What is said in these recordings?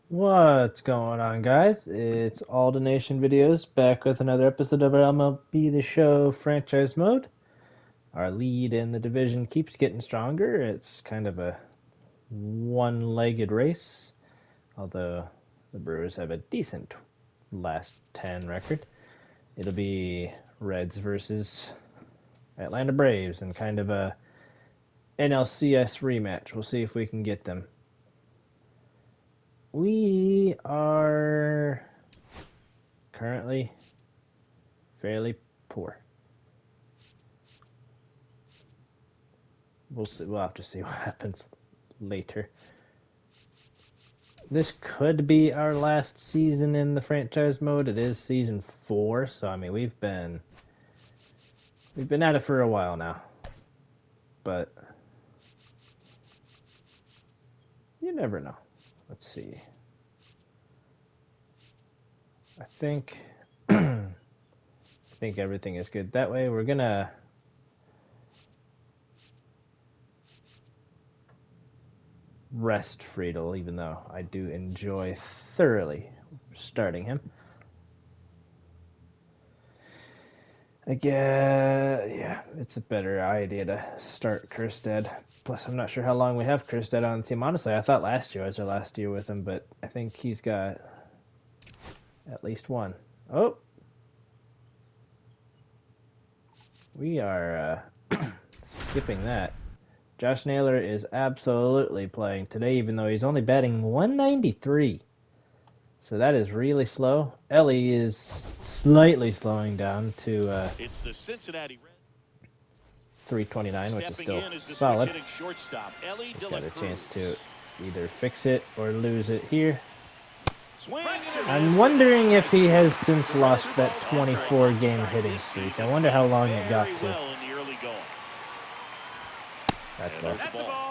What's going on, guys? It's All the Nation Videos back with another episode of our MLB The Show franchise mode. Our lead in the division keeps getting stronger. It's kind of a one-legged race, although the Brewers have a decent last 10 record. It'll be Reds versus Atlanta Braves and kind of a NLCS rematch. We'll see if we can get them. We are currently fairly poor. We'll see. We'll have to see what happens later. This could be our last season in the franchise mode. It is season 4, so I mean we've been at it for a while now. But you never know. Let's see. I think everything is good that way. We're gonna rest Friedel, even though I do enjoy thoroughly starting him. Yeah, it's a better idea to start Kerstead. Plus, I'm not sure how long we have Kerstead on the team. Honestly, I thought last year was our last year with him, but I think he's got at least one. Oh! We are skipping that. Josh Naylor is absolutely playing today, even though he's only batting 193. So that is really slow. Ellie is slightly slowing down to it's the Cincinnati 329, which is still solid. He's got a chance to either fix it or lose it here. I'm wondering if he has since lost that 24-game hitting streak. I wonder how long it got to. That's low.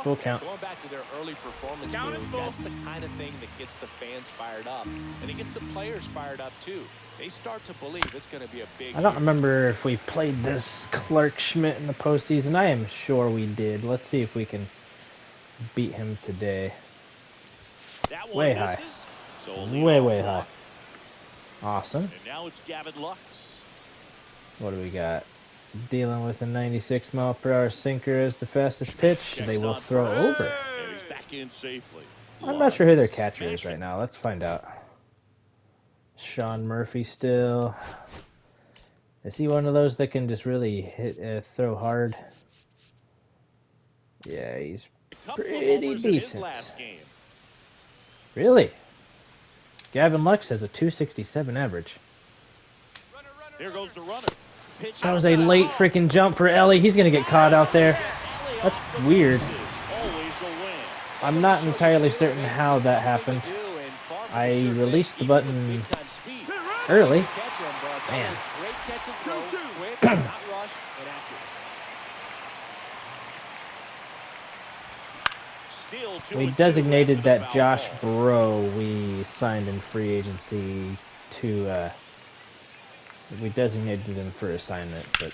Full count. Going back to their early performance move, that's the kind of thing that gets the fans fired up. And it gets the players fired up, too. They start to believe it's going to be a big I don't remember if we played this Clark Schmidt in the postseason. I am sure we did. Let's see if we can beat him today. Way high. Way high. Awesome. And now it's Gavin Lux. What do we got? Dealing with a 96-mile-per-hour sinker as the fastest pitch. They will throw over. And he's back in safely. I'm not sure who their catcher is right now. Let's find out. Sean Murphy still. Is he one of those that can just really throw hard? Yeah, he's pretty decent. Really? Gavin Lux has a 267 average. Here goes the runner. That was a late freaking jump for Ellie. He's going to get caught out there. That's weird. I'm not entirely certain how that happened. I released the button early. Man. We designated that Josh Bro we signed in free agency to we designated him for assignment, but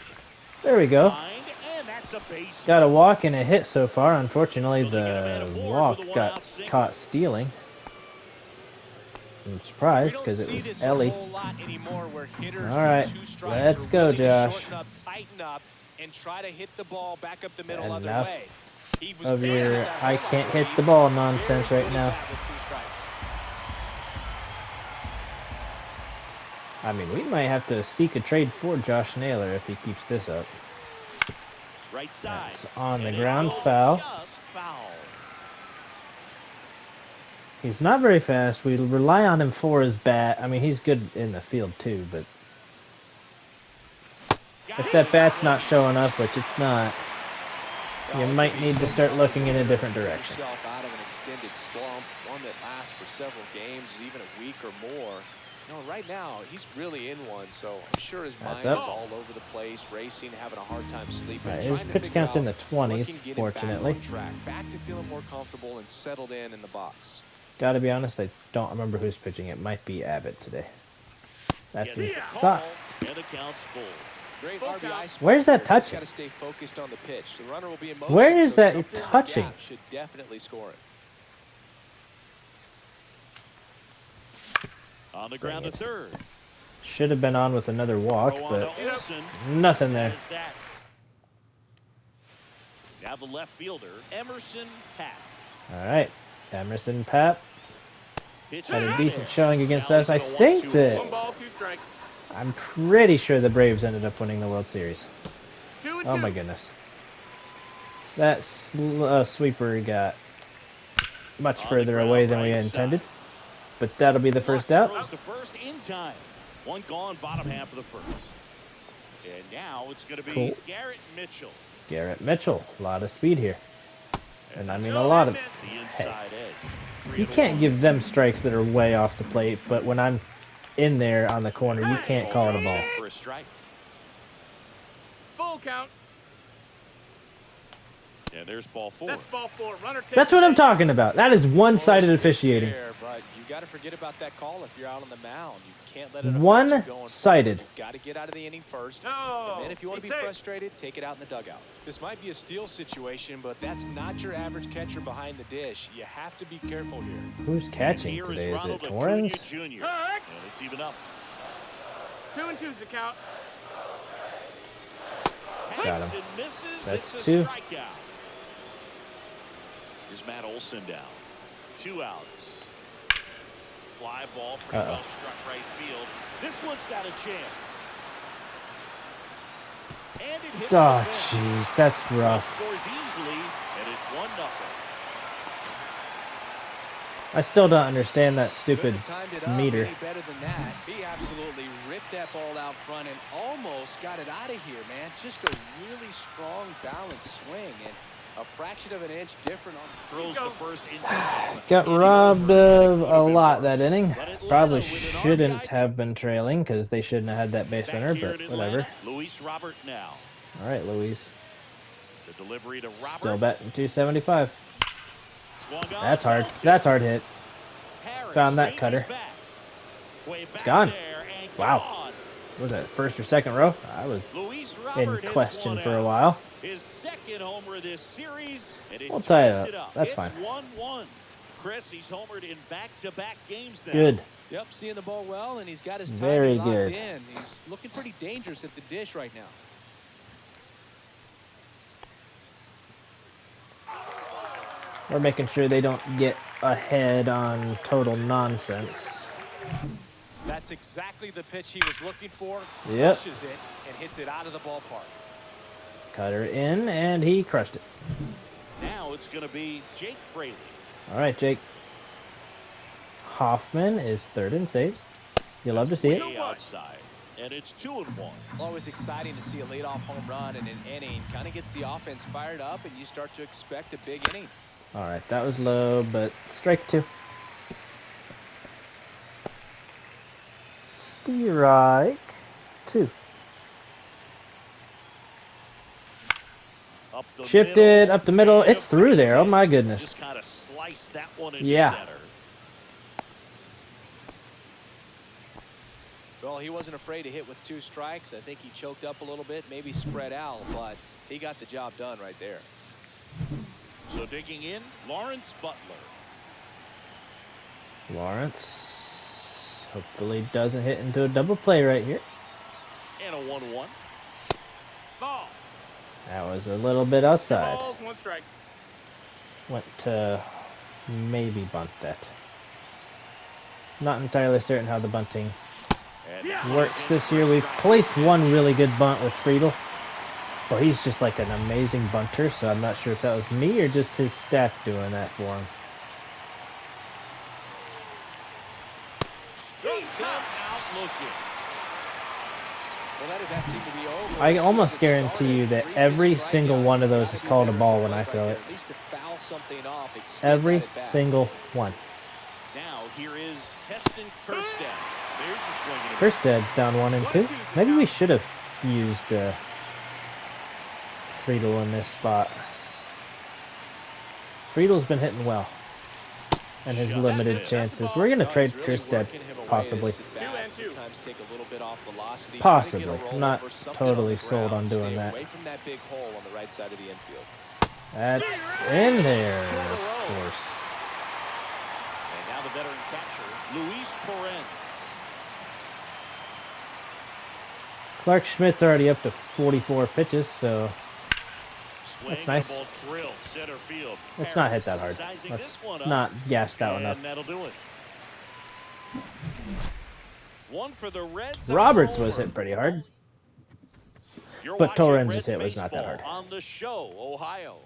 there we go. Got a walk and a hit so far. Unfortunately, the walk got caught stealing. I'm surprised because it was Ellie. Alright, let's go, Josh. Enough of your I can't hit the ball nonsense right now. I mean, we might have to seek a trade for Josh Naylor if he keeps this up. That's on the ground, foul. He's not very fast. We rely on him for his bat. I mean, he's good in the field too, but if that bat's not showing up, which it's not, you might need to start looking in a different direction. Out of an extended slump, one that lasts for several games, even a week or more. No, right now, he's really in one, so I'm sure his mind is all over the place, racing, having a hard time sleeping. His pitch count's in the 20s, fortunately. Back to feeling more comfortable and settled in the box. Gotta be honest, I don't remember who's pitching. It might be Abbott today. That's his suck. Where's that touching? Where is that touching? Should definitely score it. On the ground to it. third. Should have been on with another walk, Throw on but to Olsen. nothing there. There's that. Now the left fielder, Emerson Pat. All right, Emerson Pap Pitch had a is decent there. showing against Now us. I he's gonna think 1-2 that ball. 1 ball, 2 strikes. I'm pretty sure the Braves ended up winning the World Series. 2-2. Oh my goodness. That sweeper got much On the further ground, away than we right had intended. side. But that'll be the first Lux out. throws to first in time. One gone, bottom half of the first. And now it's going to be Cool. Garrett Mitchell. Garrett Mitchell. A lot of speed here. And I mean a No, lot and of... miss. The inside edge. You can't give them strikes that are way off the plate, but when I'm in there on the corner, you can't call it a ball. For a strike. Full count. And there's ball 4. That's ball 4. Runner takes That's what I'm base. talking about. That is one-sided Close, it's officiating. there, but you got to forget about that call if you're out on the mound. You can't let it affect you going forward. One-sided. You've got to get out of the inning first. No. And then if you want to He's be safe. frustrated, take it out in the dugout. This might be a steal situation, but that's not your average catcher behind the dish. You have to be careful here. Who's catching Here today? Is it Ronald Acuna Torrens? Jr. And Correct. it's even up. 2 and 2's the count. Got him. Hanks and misses. That's It's a 2. strikeout. Here's Matt Olson down. 2 outs. Fly ball, pretty well struck right field. This one's got a chance. And it hits Oh, the fence. jeez, that's rough. Scores easily, and it's 1-0. I still don't understand that stupid Couldn't have timed it up meter. any better than that. He absolutely ripped that ball out front and almost got it out of here, man. Just a really strong, balanced swing, and a fraction of an inch different on Throws the first in time. Got Inning robbed over. of Could've a been lot worse. that inning. But Atlanta Probably with an shouldn't RBI have been trailing because they shouldn't have had that base Back runner, here but in whatever. Atlanta, Luis Robert now. All right, Luis. The delivery to Robert. Still batting 275. Swung on, That's hard. belted. That's hard hit. Harris Found that ranges cutter. back. Way back gone. there and Wow. gone. Was that first or second row? I was Luis in Robert hits question one for a out. while. His second homer of this series, and it We'll tie it ties up. That's it's fine. 1-1. Chris, he's homered in back-to-back games now. Good. Yep, seeing the ball well, and he's got his Very timing locked good. in. He's looking pretty dangerous at the dish right now. We're making sure they don't get ahead on total nonsense. That's exactly the pitch he was looking for. Yep. Crushes it and hits it out of the ballpark. Cutter in, and he crushed it. Now it's going to be Jake Fraley. All right, Jake. Hoffman is third in saves. You love to see it. Way outside, and it's 2-1. Always exciting to see a leadoff home run in an inning. Kind of gets the offense fired up, and you start to expect a big inning. All right, that was low, but strike 2. Strike 2. Up the Chipped middle, it up the middle. and It's a through base there. Oh hit. my goodness. Just kind of slice that one into Yeah. center. Well, he wasn't afraid to hit with 2 strikes. I think he choked up a little bit, maybe spread out, but he got the job done right there. So digging in, Lawrence Butler. Lawrence hopefully doesn't hit into a double play right here. And a 1-1. Ball. That was a little bit 2 outside. balls, 1 strike. Went to maybe bunt that. Not entirely certain how the bunting And Yeah. works this year. We've placed one really good bunt with Friedel, but he's just like an amazing bunter, so I'm not sure if that was me or just his stats doing that for him. Struck him out looking. Well, that seemed to be over. I as soon almost as it guarantee started. you that 3 every strikeouts. single one of those Gotta is do called a better ball than when that I right throw there. it. At least to foul something off, extend Every that at bat. single one. Now here is Heston Kjerstad. There's the swing. and a miss. Kjerstad's down 1 and 2. Maybe we should have used Friedel in this spot. Friedel's been hitting well and his Shut limited that. chances. We're going to No, trade he's really Kjerstad, working him away possibly. this at bat. 2 and 2. Sometimes take a little bit off velocity. Possibly. Try to get a I'm not rollover, something totally on the sold ground. on doing Stay that. away from that big hole on the right side of the infield. That's in there, of course. And now the veteran catcher, Luis Torrens. Clark Schmidt's already up to 44 pitches, so that's nice. Ball drilled center field. Let's not hit that hard. Let's not gas that one up. And that'll do it. One for the Reds. Roberts was hit pretty hard, but Torrens' hit was not that hard. On the show, Ohio.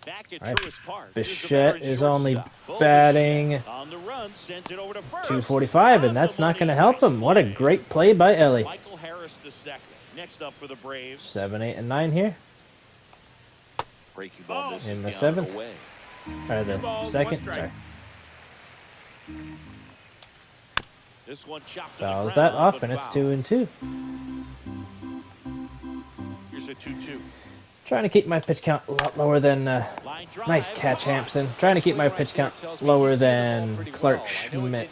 Back at Right. Truist Park. Bichette is only batting on the run, sends it over to first. 245, and that's not going to help him. What a great play by Ellie. Michael Harris the second. Next up for the Braves. 7, 8, and 9 here. Breaking ball In the 7th. Or the 2nd. Sorry. This one chopped Fouls that off, and it's 2-2. Here's a 2-2. Trying to keep my pitch count a lot lower than nice catch, Hampson. Trying to keep my pitch count lower than Clark Schmidt.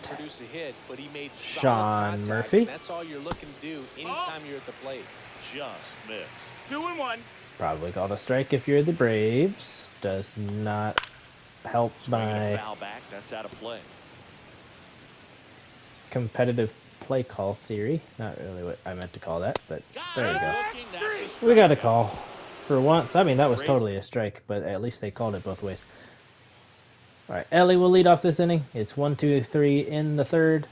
Sean Murphy. That's all you're looking to do anytime you're at the plate. Just missed. 2-1. Probably called a strike if you're the Braves. Does not help my foul back. That's out of play. Competitive play call theory. Not really what I meant to call that, but there we go. We got a call. For once, I mean, that was totally a strike, but at least they called it both ways. All right, Ellie will lead off this inning. It's 1-2-3 in the 3rd.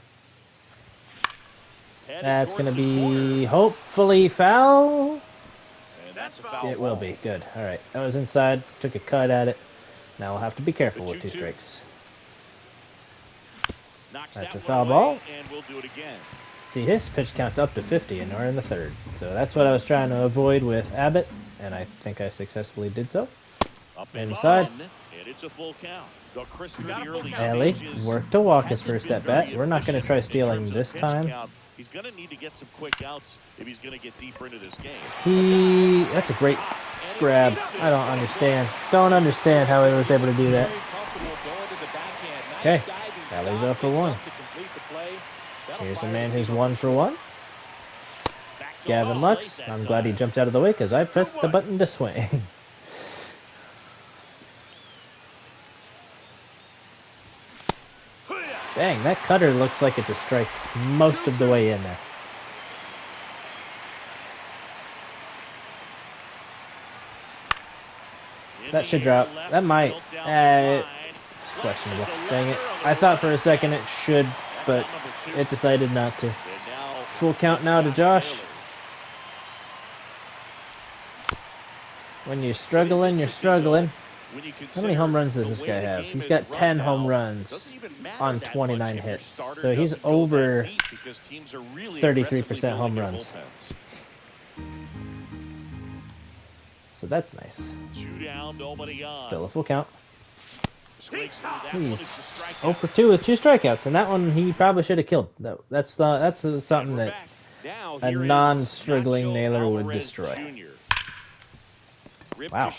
That's going to be hopefully foul. It will be. Good. All right, that was inside. Took a cut at it. Now we'll have to be careful with 2 strikes. That's a foul ball. And we'll do it again. See, his pitch count's up to 50, and we're in the 3rd. So that's what I was trying to avoid with Abbott, and I think I successfully did so. Up inside. And it's a full count. The early Ellie worked to walk his first at bat. We're not going to try stealing this time. He's going to need to get some quick outs if he's going to get deeper into this game. That's a great grab. I don't understand. Don't understand how he was able to do that. Okay, Ellie's up for 1. Here's a man who's 1 for 1. Gavin Lux. I'm glad he jumped out of the way because I pressed the button to swing. Dang, that cutter looks like it's a strike most of the way in there. That should drop. That might. It's questionable. Dang it. I thought for a second it should, but it decided not to. Full count now to Josh. When you're struggling, you're struggling. How many home runs does this guy have? He's got 10 home runs on 29 hits. So he's over 33% home runs. So that's nice. Still a full count. He's 0 for 2 with 2 strikeouts, and that one he probably should have killed. That's something that a non-struggling nailer would destroy. Wow.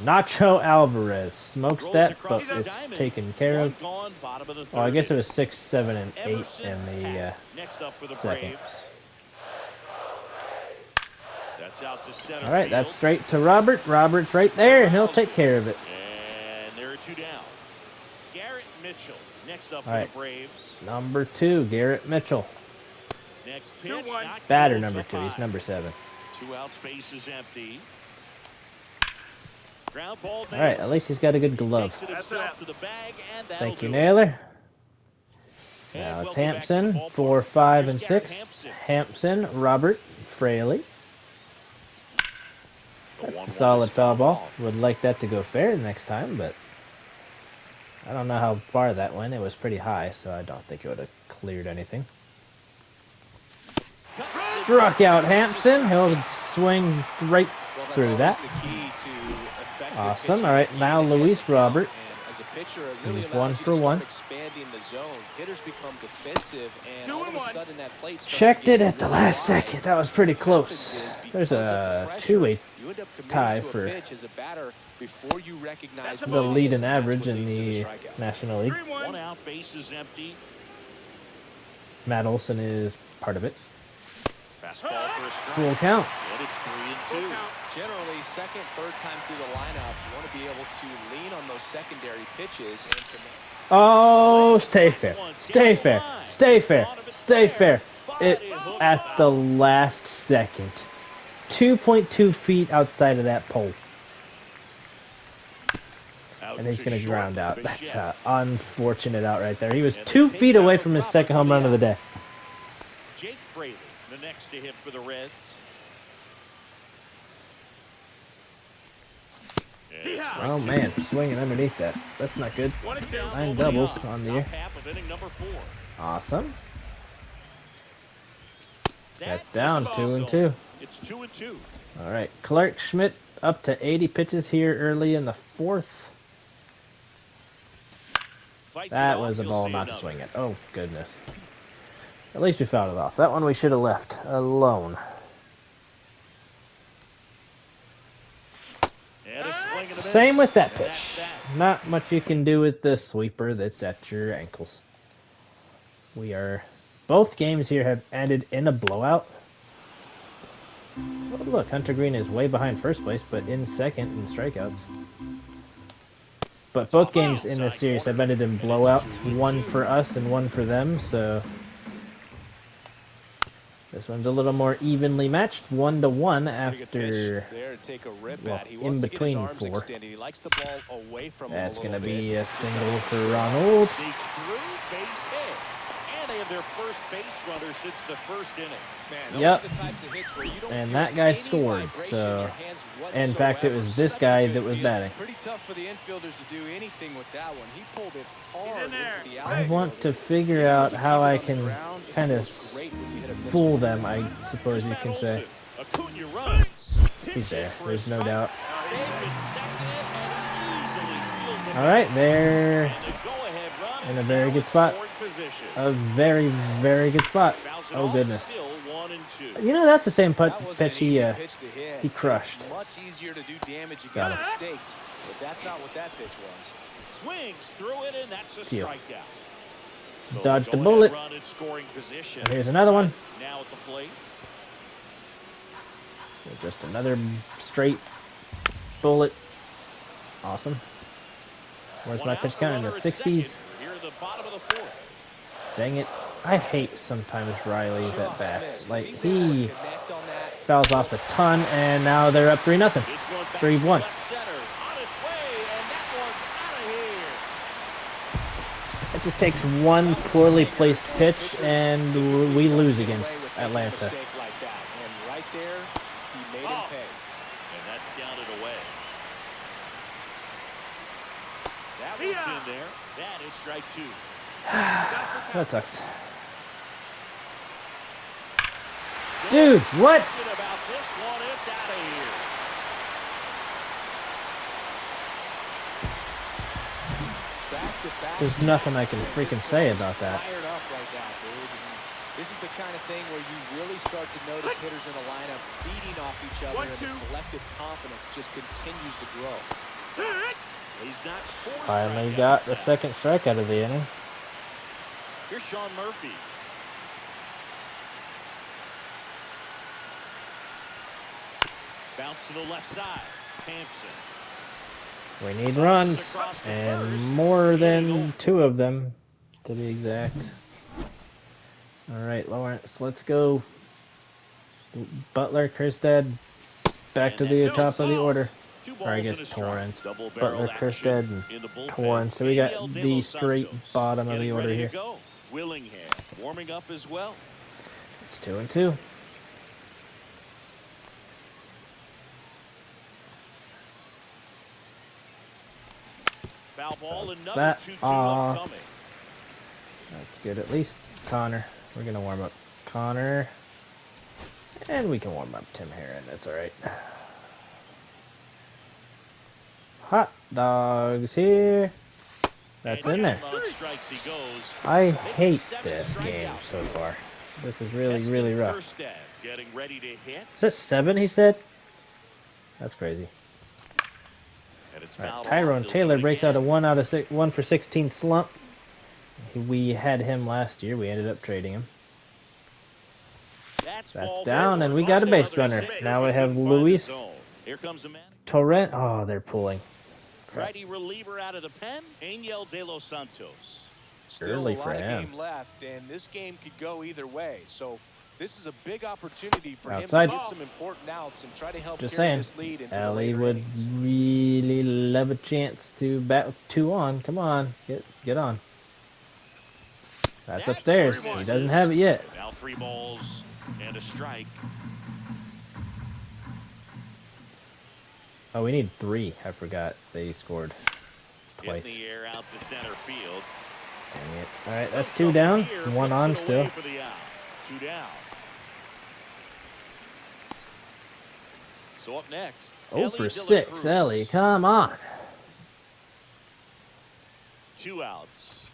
Nacho Alvarez smokes that, but it's taken care of. Well, I guess it was 6, 7, and 8 in the 2nd. All right, that's straight to Robert. Robert's right there, and he'll take care of it. And there are 2 down. Garrett Mitchell next up for the Braves. Number 2, Garrett Mitchell. Next pitch, batter number 2. He's number 7. 2 out, space is empty. All right, at least he's got a good glove. Thank you, Naylor. Now it's Hampson, 4, 5, and 6. Hampson, Robert, Fraley. That's a solid foul ball. Would like that to go fair next time, but I don't know how far that went. It was pretty high, so I don't think it would have cleared anything. Struck out Hampson. He'll swing right through that. Awesome. All right, now Luis Robert. He's 1 for 1. Checked it at the last second. That was pretty close. There's a 2-way tie for the lead in average in the National League. Matt Olson is part of it. Full count. Generally, second, third time through the lineup, you want to be able to lean on those secondary pitches. Oh, stay fair. Stay fair. Stay fair. Stay fair. It at the last second. 2.2 feet outside of that pole. And he's going to ground out. That's an unfortunate out right there. He was 2 feet away from his second home run of the day. Jake Fraley, the next to hit for the Reds. Oh man, swinging underneath that. That's not good. 9 doubles on the year. Half of inning number 4. Awesome. That's down 2-2. It's 2-2. All right, Clark Schmidt up to 80 pitches here early in the 4th. That was a ball not to swing at. Oh goodness. At least we fouled it off. That one we should have left alone. Same with that pitch. Not much you can do with the sweeper that's at your ankles. Both games here have ended in a blowout. Oh, look, Hunter Green is way behind first place, but in second in strikeouts. But both games in this series have ended in blowouts. One for us and one for them, so this one's a little more evenly matched, 1-1 after in between 4. That's going to be a single for Ronald. They have their first base runner since the first inning. Man, yep. And that guy scored. So, in fact, it was this guy that was batting. Pretty tough for the infielders to do anything with that one. He pulled it hard into the I want to figure out how I can kind of fool them, I suppose you can say. He's there. There's no doubt. All right, they're in a very good spot. A very, very good spot. Oh goodness. You know, that's the same pitch he crushed. Much easier to do damage Got against him. mistakes, but that's not what that pitch was. Swings through it, and that's a strikeout. So dodged the bullet. And here's another one. Now at the plate. Just another straight bullet. Awesome. Where's my pitch count? In the 60s. Dang it. I hate sometimes Riley's at bats. Like, he fouls off a ton, and now they're up 3-0. 3-1. It just takes one poorly placed pitch, and we lose against Atlanta. And right there, he made him pay. And that's down and away. That one's in there. That is strike 2. That sucks. Dude, what? There's nothing I can freaking say about that. This is the kind of thing where you really start to notice hitters in a lineup feeding off each other, and the collective confidence just continues to grow. Finally got the second strikeout of the inning. Here's Sean Murphy. Bounce to the left side. Hampson. We need runs, and more than 2 of them, to be exact. All right, Lawrence, let's go. Butler, Kerstead, back to the top of the order. Or I guess Torrance. Butler, Kerstead, and Torrance. So we got the straight bottom of the order here. Willingham warming up as well. It's 2-2. Foul ball, another that 2-2 off. upcoming. That's good. At least Connor. We're going to warm up Connor. And we can warm up Tim Herron. That's all right. Hot dogs here. That's in there. I hate this game so far. This is really, really rough. Is that 7, he said? That's crazy. Right, Tyrone Taylor breaks out a 1 for 16 slump. We had him last year. We ended up trading him. That's down, and we got a base runner. Now we have Luis Torrent. Oh, they're pulling. Righty reliever out of the pen, Angel De Los Santos. Still Early a for lot of him. game left, and this game could go either way. So This is a big opportunity for Outside. him to get some important outs and try to help Just carry saying. this lead into the Ellie later would innings. really love a chance to bat with 2 on. Come on, get on. That's upstairs. He doesn't have it yet. Now 3 balls and a strike. Oh, we need 3. I forgot they scored twice. In the air out to center field. Dang it. All right, that's 2 down. 1 on still. For the out. 2 down. So up next. 0 for 6. Ellie, come on. 2 outs.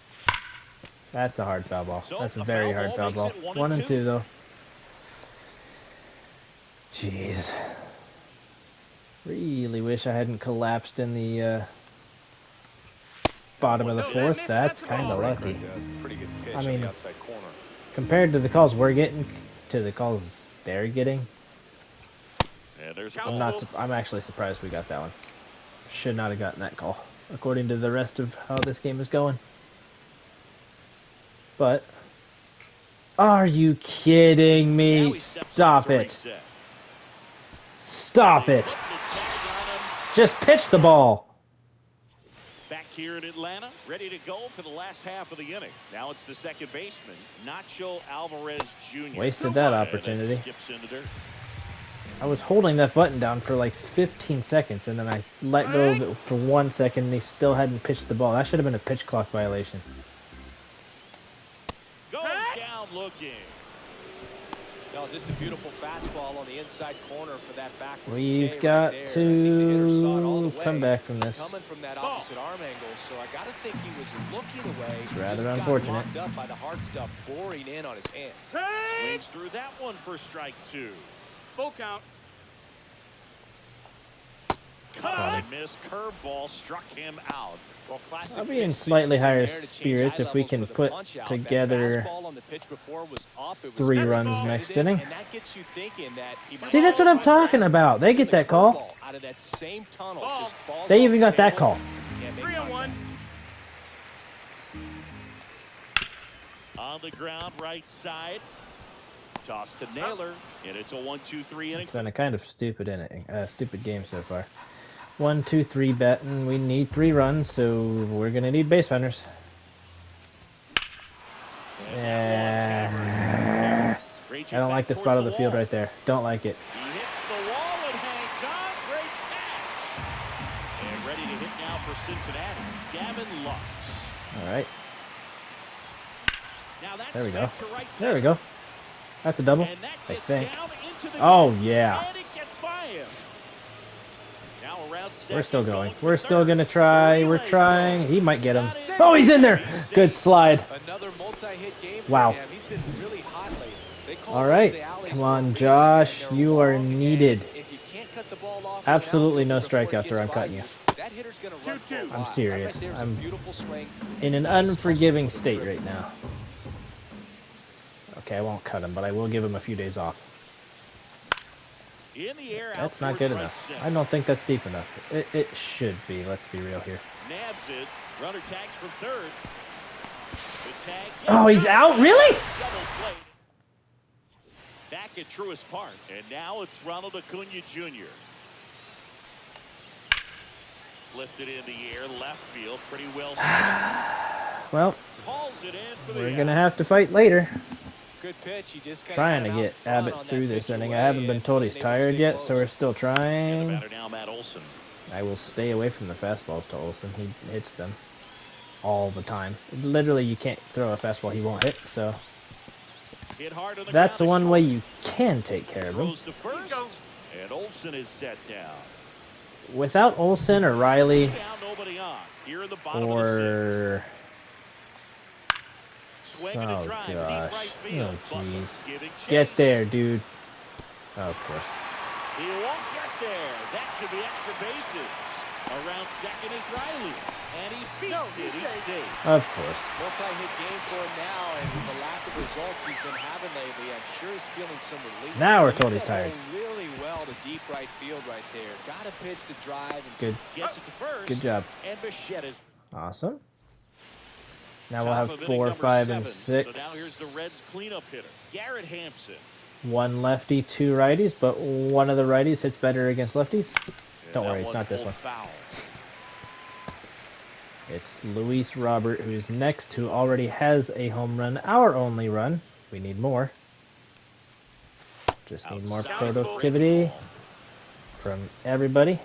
That's a hard foul ball. So That's a a very foul hard ball foul makes ball. it 1 and 1-2. 2 though. Jeez. Really wish I hadn't collapsed in the bottom of the 4th. That's kind of lucky. Pretty good pitch I mean, on the outside corner. compared to the calls we're getting to the calls they're getting, Yeah, there's I'm actually surprised we got that one. Should not have gotten that call, according to the rest of how this game is going. But are you kidding me? Stop it. Stop it. Just pitch the ball. Back here in Atlanta, ready to go for the last half of the inning. Now it's the second baseman, Nacho Alvarez Jr. Wasted that opportunity. Skips into dirt. I was holding that button down for like 15 seconds, and then I let go of it for 1 second, and he still hadn't pitched the ball. That should have been a pitch clock violation. Goes down looking. No, just a beautiful fastball on the inside corner for that backwards We've K got right there. I think the hitter saw it all to the way, come back from this. coming from that opposite arm angle, so I got to think he was looking away. It's He rather just unfortunate. got locked up by the hard stuff boring in on his hands. Swings through that one for strike 2. Full count. Cut and miss. Curveball struck him out. Well, classic. I'll be in slightly higher spirits if we can put together 3 runs next inning. See, that's what I'm talking about. They get that call. They even got that call. 3-1. On the ground, right side. Toss to Naylor, and it's a 1-2-3 inning. It's been a kind of stupid inning, stupid game so far. 1, 2, 3 betting. We need 3 runs, so we're gonna need base runners. Yeah. I don't like the spot of the field right there. Don't like it. He hits the wall and hangs on. Great catch. And ready to hit now for Cincinnati. Gavin Lux. All right. Now that's There we go. to right There we center. go. That's a double, And that I gets think. down into the Oh, gap, yeah. and it gets by him. Now around We're second, still going. for We're still third. gonna try. We're trying. He might get him. Oh, he's in there. Good slide. Another multi-hit game for Wow. him. He's been really hot lately. They call All those right. the alleys Come for a on, reason, Josh. and they're You are long, and needed. if you can't cut the ball off as an Absolutely no outfielder before it strikeouts gets or I'm by cutting you. That hitter's gonna run for a 2-2. while. I'm serious. That right there's a I'm beautiful swing. in an Nice unforgiving hustle for the state triple. right now. Okay, I won't cut him, but I will give him a few days off. In the air, That's out not good towards enough. right I center. don't think that's deep enough. It should be. Let's be real here. Nabs it. Runner tags from third. The tag. Oh, he's out? Really? Double play. Back at Truist Park, and now it's Ronald Acuna Jr. Lifted in the air, left field, pretty well. Well, Hauls it in for the we're out. gonna have to fight later. Good pitch. He just Trying to get Abbott through this inning. I haven't been told he's tired yet, so we're still And the trying. batter now, Matt Olson. I will stay away from the fastballs to Olsen. He hits them all the time. Literally, you can't throw a fastball he won't hit, so Hit hard on the that's the ground to one way short. you can take care of him. Throws to first, and Olson is set down. Without Olsen or Riley Down, nobody on. Here in the bottom of the or... sixth. Swing and a Oh, drive, deep gosh. right field. Oh, Butler jeez. giving Get chase. there, dude. Oh, of course. He won't get there. That should be extra bases. Around second is Riley. And he beats it. He's safe. Of course. Multi-hit game for him now, and with the lack of results he's been having lately, I'm sure he's feeling some relief. Now we're He told hit he's that tired. ball really well to deep right field right there. Got a pitch to drive. And Good. Gets it to first. Good job. And Bichette is Awesome. Now we'll have 4, 5, and 6. So now here's the Reds cleanup hitter, Garrett Hampson. One lefty, 2 righties, but one of the righties hits better against lefties. Don't worry, it's not this one. Foul. It's Luis Robert, who's next, who already has a home run, our only run. We need more. Just need more productivity from everybody.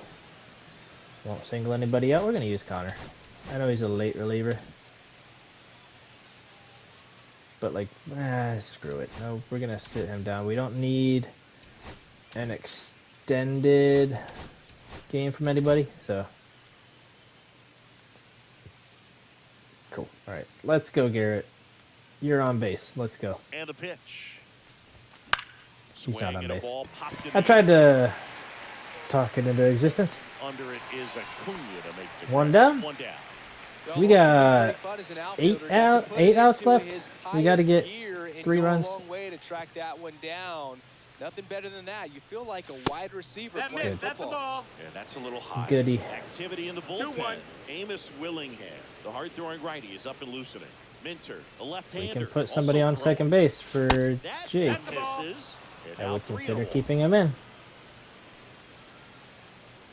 Won't single anybody out. We're going to use Connor. I know he's a late reliever. But, like, screw it. No, we're going to sit him down. We don't need an extended game from anybody, so. Cool. All right, let's go, Garrett. You're on base. Let's go. And a pitch. He's not on base. I tried to talk it into existence. Under it is Acuna to make the One down. We got 8 outs left. We got to get 3 runs. Nothing better than that. You feel like a wide receiver playing That's a football. ball. Yeah, that's a little high. Goody. Activity in the bullpen. Amos Willingham, the hard-throwing righty, is up and loosening. Minter, the left-hander. We can put somebody on second base for Jake. Misses. I would consider keeping him in.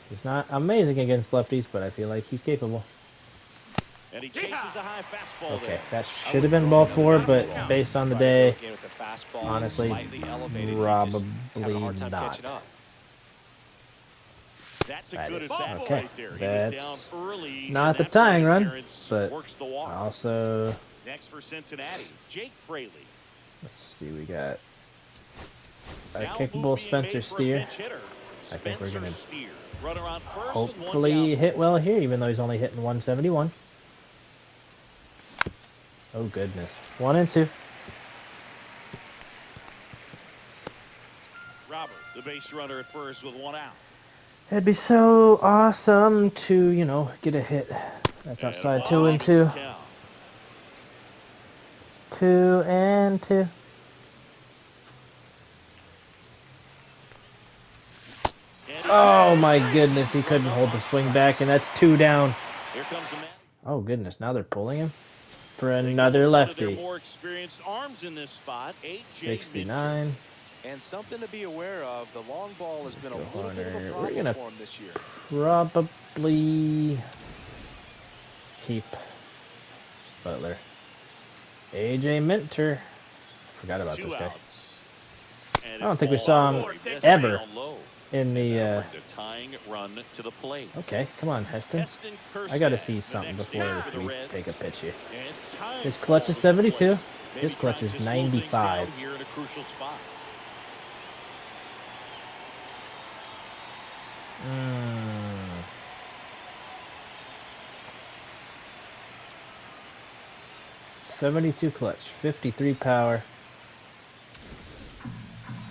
He's not amazing against lefties, but I feel like he's capable. And he chases a high fastball. Okay, that should have been ball 4, but based on the day, honestly, probably not. That's a good advantage Okay, right there. that's not the tying run, but also. Next for Cincinnati, Jake Fraley. Let's see, we got a capable Spencer Steer. I think we're gonna hopefully hit well here, even though he's only hitting 171. Oh goodness. 1 and 2. Robert, the base runner at first with 1 out. It'd be so awesome to, you know, get a hit. That's outside. 2 and 2. 2 and 2. Oh my goodness, he couldn't hold the swing back, and that's 2 down. Here comes the man. Oh goodness, now they're pulling him for another lefty. More experienced arms in this spot. 69. And something to be aware of, the long ball has been a little bit of a problem for him this year. Probably keep Butler. AJ Minter. Forgot about this guy. I don't think we saw him ever in the tying run to the plate. Okay, come on, Heston. I gotta see something before we take a pitch here. His clutch is 72. His clutch is 95. Here in a crucial spot. 72 clutch, 53 power.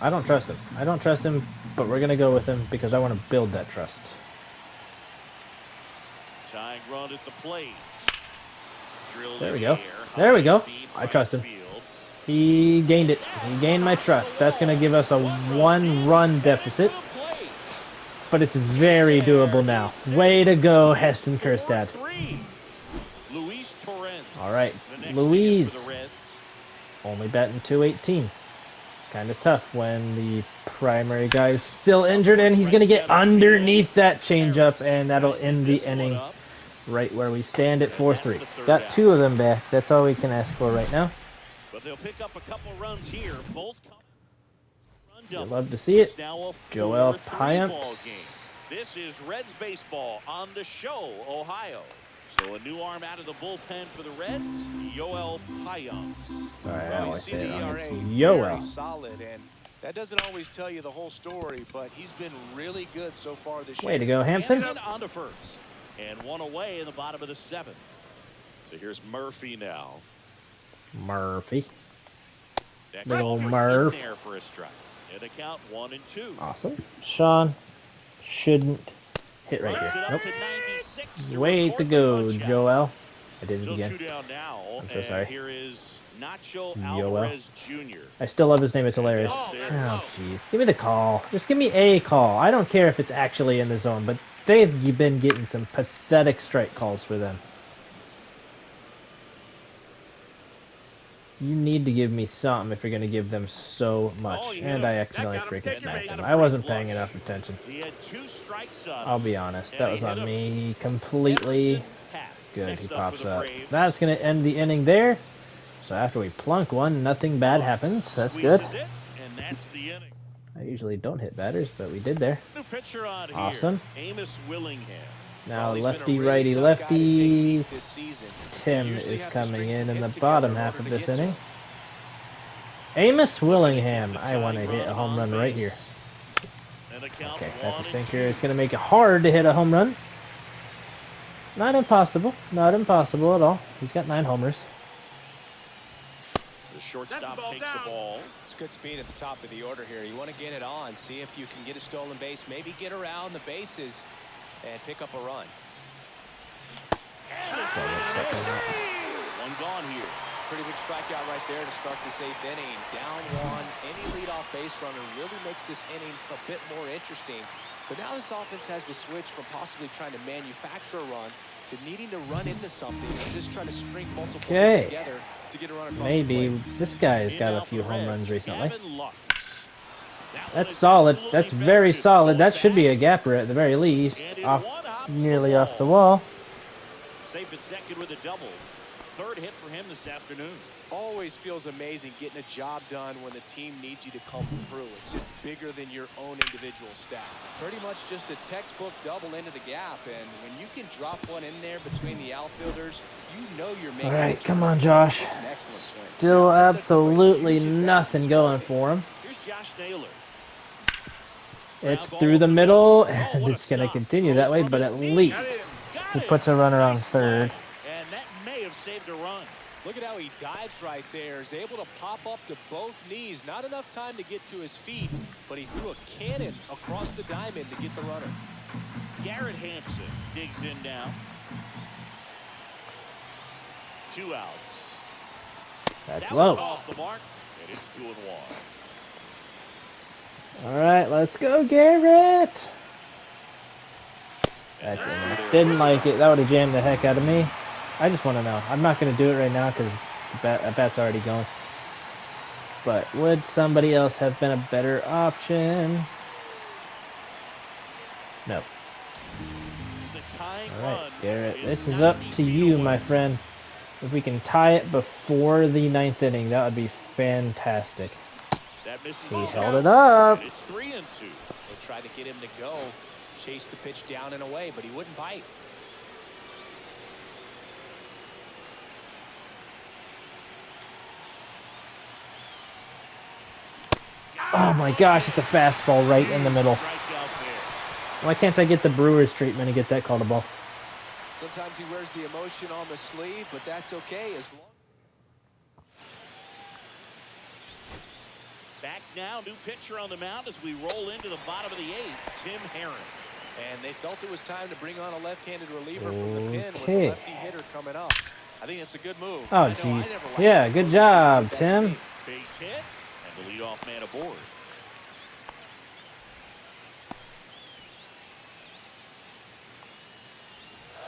I don't trust him. I don't trust him, but we're gonna go with him because I want to build that trust. Tying run at the plate. There we go. There we go. I trust him. He gained it. He gained my trust. That's gonna give us a 1-run deficit. But it's very doable now. Way to go, Heston Kjerstad. All right, Louise. Only batting 218. It's kind of tough when the primary guy is still injured, and he's going to get underneath that changeup, and that'll end the inning right where we stand at 4-3. Got 2 of them back. That's all we can ask for right now. But they'll pick up a couple runs here. Both you'll love to see it. Joel Payamps. This is Reds baseball on the show, Ohio. So a new arm out of the bullpen for the Reds, Joel Payamps. Sorry, I always say it wrong. It's Joel. Solid, and that doesn't always tell you the whole story, but he's been really good so far this year. Way to go, Hampson. On to first, and 1 away in the bottom of the 7th. So here's Murphy now. Murphy. Next big old Murph. There for a strike. And a count 1 and 2. Awesome. Sean shouldn't hit right here. Nope. Way to go, Joel. I did it again. I'm so sorry. Here is Nacho Alvarez Jr. I still love his name. It's hilarious. Oh, jeez. Give me the call. Just give me a call. I don't care if it's actually in the zone, but they've been getting some pathetic strike calls for them. You need to give me something if you're going to give them so much. Oh, you And hit I him. accidentally That got him. freaking Take your smacked base. him. I wasn't paying enough attention. He had 2 strikes on I'll him, be honest. and That he was hit on him. me completely. Emerson Pat. Good, he Next up for pops the up. Braves. That's going to end the inning there. So after we plunk one, nothing bad happens. That's good. Squeezes it, and that's the inning. I usually don't hit batters, but we did there. New pitcher on here. Awesome. Amos Willingham. Now Well, he's been a lefty, really righty, tough guy to take lefty. deep this season. Tim You usually is have to coming string in some the hits bottom together in half order of to this get to inning. him. Amos Willingham. The I want to tying hit a run home on run right base. here. And a count Okay, that's a 1-2. sinker. It's going to make it hard to hit a home run. Not impossible. Not impossible at all. He's got 9 homers. The shortstop That's the ball takes the down. ball. It's good speed at the top of the order here. You want to get it on, see if you can get a stolen base, maybe get around the bases and pick up a run. And it's So let's check him out. one gone here. Pretty big strikeout right there to start this 8th inning. Down 1, any leadoff base runner really makes this inning a bit more interesting. But now this offense has to switch from possibly trying to manufacture a run to needing to run into something or just trying to string multiple hits together to get a run across Maybe the plate. this guy has In got now a for few the home Reds, runs recently. Gavin Lux. That one That's is solid. absolutely That's very belted. solid. That Going should be back, a gapper at the very least. and it Off, one hops nearly the off the wall. wall. Safe at second with a double. 3rd hit for him this afternoon. Always feels amazing getting a job done when the team needs you to come through. It's just bigger than your own individual stats. Pretty much just a textbook double into the gap, and when you can drop one in there between the outfilders, you know you're making. All right, come on, Josh. Just an excellent swing. Still Now, that sets up a absolutely huge advantage nothing this going morning. for him. Here's Josh Naylor. It's Ground through ball the up the middle, middle. Oh, and what a it's going to stop. continue Throws that way, from but his at knees. least Got he it. puts a runner on Nice third. play. And that may have saved a run. Look at how he dives right there. Is able to pop up to both knees. Not enough time to get to his feet, but he threw a cannon across the diamond to get the runner. Garrett Hampson digs in now. 2 outs. That's That one low. off the mark, and it's 2-1. All right, let's go, Garrett. That's it. Didn't like it. That would have jammed the heck out of me. I just want to know. I'm not going to do it right now because the bat's already going. But would somebody else have been a better option? No. The tying All right, run Garrett. This is 90 up to feet you, away. my friend. If we can tie it before the 9th inning, that would be fantastic. That misses He the held count, it up. and it's 3-2. They tried to get him to go, chase the pitch down and away, but he wouldn't bite. Oh my gosh, it's a fastball right in the middle. Strikeout there. Why can't I get the Brewers treatment and get that called a ball? Sometimes he wears the emotion on the sleeve, but that's okay as long. Back now, new pitcher on the mound as we roll into the bottom of the 8th, Tim Herron. And they felt it was time to bring on a left-handed reliever from the pen with Okay. a lefty hitter coming up. I think that's a good move. Oh, I know I jeez. never liked Yeah, it. good Those job, teams did that to Tim. me. Base hit, and the leadoff man aboard.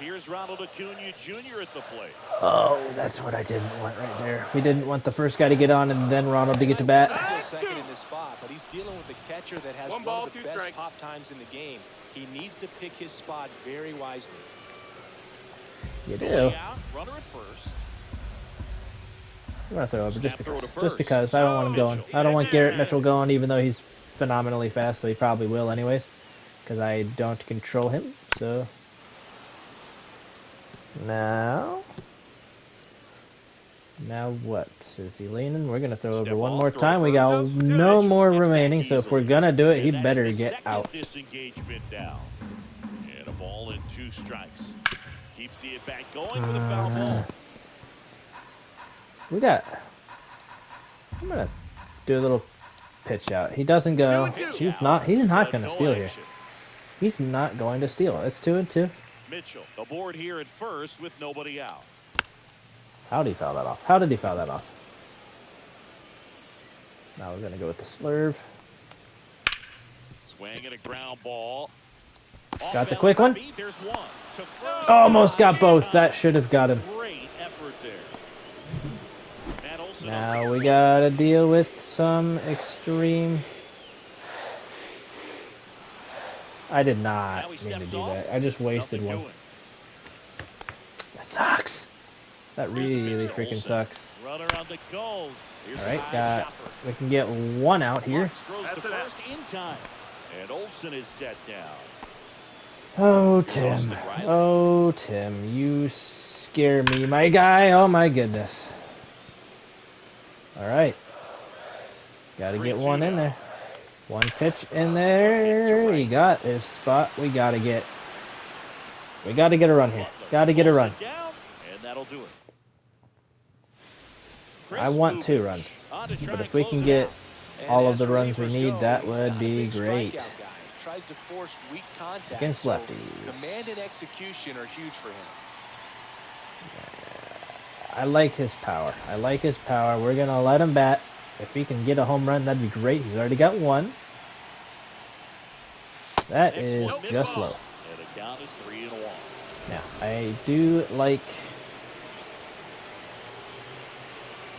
Here's Ronald Acuna Jr. at the plate. Oh, that's what I didn't want right there. We didn't want the first guy to get on and then Ronald to get to He's bat. still second in this spot, but he's dealing with a catcher that has One one ball, of the 2 best strikes. pop times in the game. He needs to pick his spot very wisely. You do. Going out, runner at first. I'm gonna throw over just Snap throw because. to Just first. because I don't want him going. I don't want Garrett Mitchell going, even though he's phenomenally fast, so he probably will anyways. Because I don't control him. So now what? Is he leaning? We're gonna throw Step over one off, more throw time. We got first. no more Gets back remaining, so if we're easily. gonna do it, he And that's better the get second out. disengagement down. And a ball and 2 strikes. Keeps the at bat going with a foul ball. We got. I'm gonna do a little pitch out. He doesn't go. 2-2. He's not. He's not gonna No steal here. action. He's not going to steal. It's 2-2. Mitchell aboard here at first with nobody out. How did he foul that off? How did he foul that off? Now we're gonna go with the slurve. Swing and a ground ball. Got the quick one. There's one. To first. Almost got both. That should have got him. Great effort there. Matt Olson Now we gotta deal with some extreme... I did not mean to do that. I just wasted one. That sucks. That really freaking sucks. Runner on the goal. Alright, we can get one out here. Throws the first in time. And Olsen is set down. Oh, Tim. Oh, Tim. You scare me, my guy. Oh, my goodness. Alright. Gotta get one in there. One pitch in there. He got his spot. We gotta get a run here. Gotta get a run. And that'll do it. I want 2 runs. But if we can get all of the runs we need, that would be great. Tries to force weak contact. Against lefties. Command and execution are huge for him. I like his power. We're going to let him bat. If he can get a home run, that'd be great. He's already got one. That is just low. And the count is 3-1. Now, I do like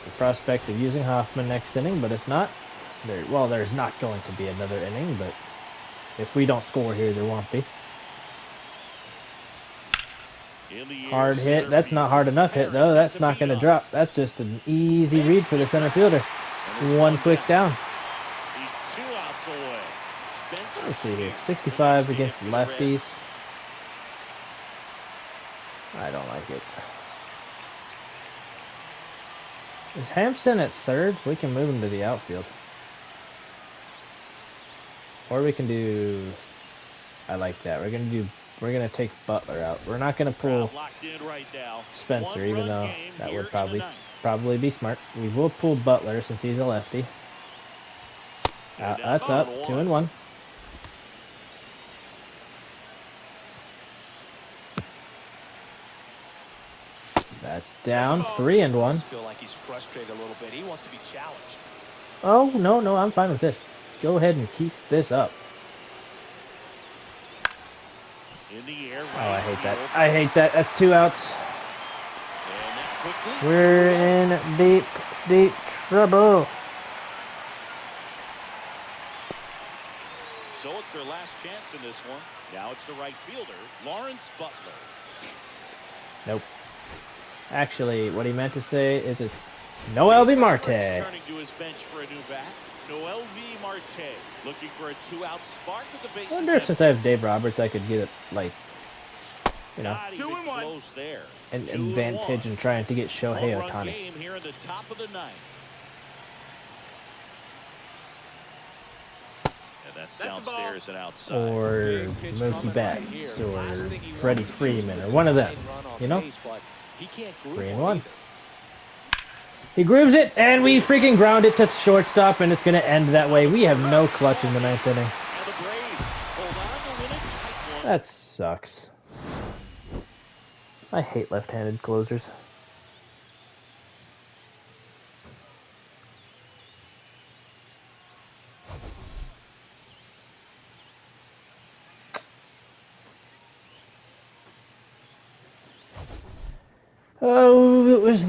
the prospect of using Hoffman next inning, but if not, there's not going to be another inning, but if we don't score here, there won't be. Hard hit. That's not hard enough hit, though. That's not going to drop. That's just an easy read for the center fielder. One quick down. He's 2 outs away. Let me see here. 65 against lefties. I don't like it. Is Hampson at third? We can move him to the outfield. Or we can do... I like that. We're gonna take Butler out. We're not gonna pull Spencer, even though that would probably be smart. We will pull Butler since he's a lefty. That's up. 2-1. That's down. 3-1. Feel like he's frustrated a little bit. He wants to be challenged. Oh, no, I'm fine with this. Go ahead and keep this up. Oh, I hate that. That's 2 outs. We're in deep trouble. So it's their last chance in this one. Now it's the right fielder, Lawrence Butler. Nope. Actually, what he meant to say is it's Noel B. Marte. Turning to his bench for a new bat. Noel V. Marte looking for a 2-out spark with the bases. I wonder if since I have Dave Roberts, I could get it, like, you know, an advantage in trying to get Shohei Ohtani. Here in the top of the 9th. And that's downstairs and outside. Or Mookie Betts, or Freddie Freeman, or one of them. You know? 3-1. He grooves it, and we freaking ground it to shortstop, and it's going to end that way. We have no clutch in the 9th inning. That sucks. I hate left-handed closers. Oh, it was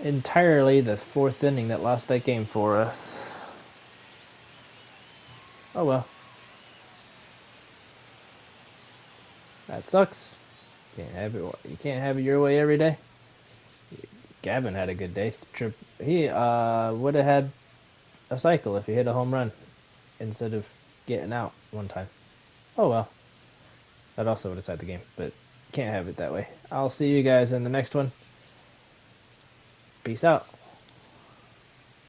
entirely the 4th inning that lost that game for us. Oh well. That sucks. You can't have it your way every day. Gavin had a good day. He would have had a cycle if he hit a home run instead of getting out one time. Oh well. That also would have tied the game, but can't have it that way. I'll see you guys in the next one. Peace out.